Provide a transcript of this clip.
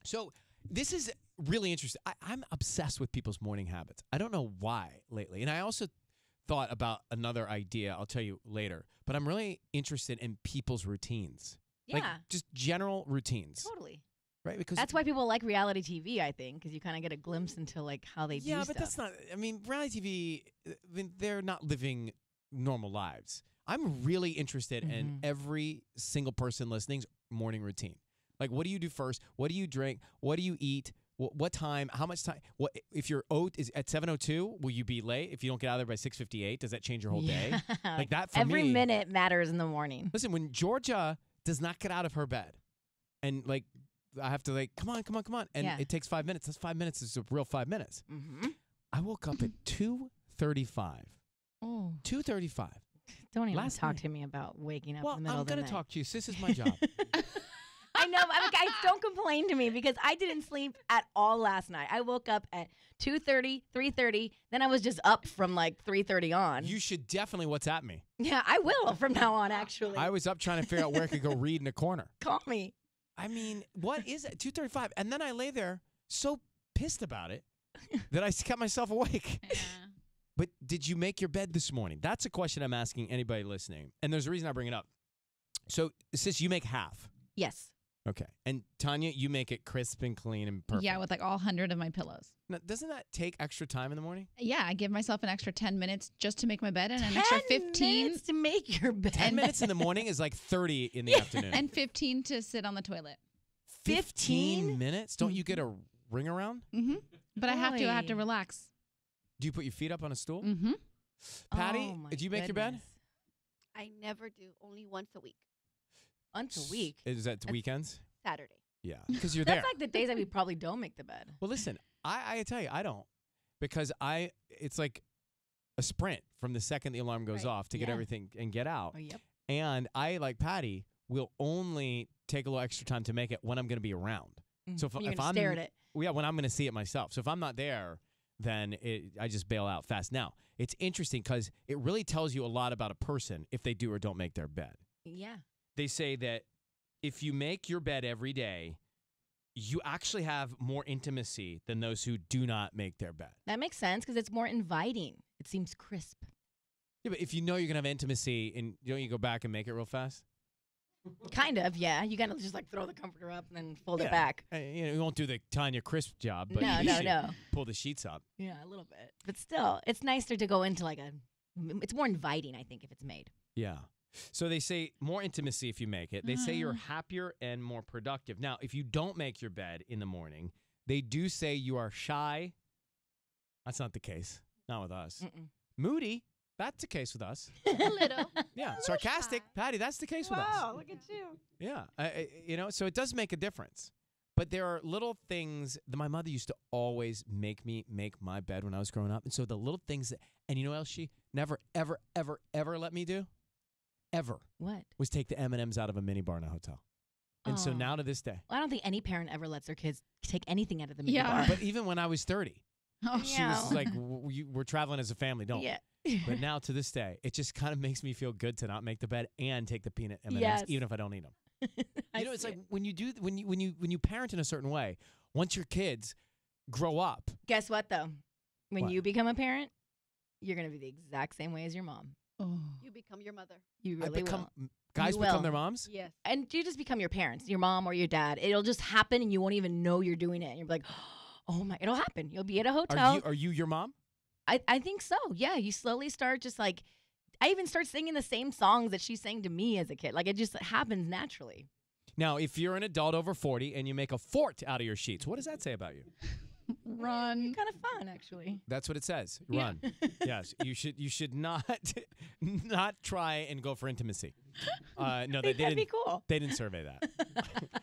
So this is really interesting. I'm obsessed with people's morning habits. I don't know why lately. And I also thought about another idea. I'll tell you later. But I'm really interested in people's routines. Yeah. Like just general routines. Totally. Right? Because that's why people like reality TV, I think, because you kind of get a glimpse into like how they do stuff. Yeah, but that's not, I mean, reality TV, I mean, they're not living normal lives. I'm really interested in every single person listening's morning routine. Like, what do you do first? What do you drink? What do you eat? What time? How much time? What if your oat is at 7:02? Will you be late if you don't get out of there by 6:58? Does that change your whole day? Like that for every me. Every minute matters in the morning. Listen, when Georgia does not get out of her bed, and like I have to like, come on, and it takes 5 minutes. That's 5 minutes. It's a real 5 minutes. I woke up at 2:35. Oh, 2:35. Don't even talk to me about waking up in the middle of the night. I'm going to talk to you. This is my job. I know. Guys, don't complain to me because I didn't sleep at all last night. I woke up at 2:30, 3:30. Then I was just up from like 3:30 on. You should definitely WhatsApp me. Yeah, I will from now on, actually. I was up trying to figure out where I could go read in a corner. Call me. I mean, what is it? 2:35. And then I lay there so pissed about it that I kept myself awake. Yeah. But did you make your bed this morning? That's a question I'm asking anybody listening. And there's a reason I bring it up. So, sis, you make half. Yes. Okay. And Tanya, you make it crisp and clean and perfect. Yeah, with like all 100 of my pillows. Now, doesn't that take extra time in the morning? Yeah, I give myself an extra 10 minutes just to make my bed and an extra 15 minutes to make your bed. 10 minutes in the morning is like 30 in the afternoon. And 15 to sit on the toilet. 15 minutes? Don't you get a ring around? Mm-hmm. But I have to relax. Do you put your feet up on a stool? Mm-hmm. Patty, do you make your bed? I never do. Only once a week. Once a week? Is that weekends? Saturday. Yeah, because you're there. That's like the days that we probably don't make the bed. Well, listen, I tell you, I don't. Because it's like a sprint from the second the alarm goes off to get everything and get out. Oh, yep. And I, like Patty, will only take a little extra time to make it when I'm going to be around. So if I'm stare at it. Yeah, when I'm going to see it myself. So if I'm not there, then I just bail out fast. Now, it's interesting because it really tells you a lot about a person if they do or don't make their bed. Yeah. They say that if you make your bed every day, you actually have more intimacy than those who do not make their bed. That makes sense because it's more inviting. It seems crisp. Yeah, but if you know you're going to have intimacy, and don't you go back and make it real fast? Kind of, yeah. You got to just like throw the comforter up and then fold it back. You won't do the Tanya Crisp job, but no. Pull the sheets up. Yeah, a little bit. But still, it's nicer to go into it's more inviting, I think, if it's made. Yeah. So they say more intimacy if you make it. They say you're happier and more productive. Now, if you don't make your bed in the morning, they do say you are shy. That's not the case. Not with us. Moody. That's the case with us. A little. Yeah. Sarcastic. Patty, that's the case with us. Wow, look at you. Yeah. So it does make a difference. But there are little things that my mother used to always make me make my bed when I was growing up. And so the little things that, and you know what else she never, ever, ever, ever let me do? Ever. What? Was take the M&Ms out of a minibar in a hotel. And so now to this day. Well, I don't think any parent ever lets their kids take anything out of the minibar. But even when I was 30, she was like, we're traveling as a family, don't. Yeah. But now to this day, it just kind of makes me feel good to not make the bed and take the peanut M&Ms, even if I don't eat them. It's like when you parent in a certain way, once your kids grow up. Guess what though? When you become a parent, you're gonna be the exact same way as your mom. Oh. You become your mother. You really will. Guys become their moms? Yes. And you just become your parents, your mom or your dad. It'll just happen and you won't even know you're doing it. And you'll be like, oh my, it'll happen. You'll be at a hotel. Are you your mom? I think so. Yeah. You slowly start just like, I even start singing the same songs that she sang to me as a kid. Like it just happens naturally. Now, if you're an adult over 40 and you make a fort out of your sheets, what does that say about you? Run. Kind of fun, actually. That's what it says. Run. Yes. You should not try and go for intimacy. No, that'd be cool. They didn't survey that.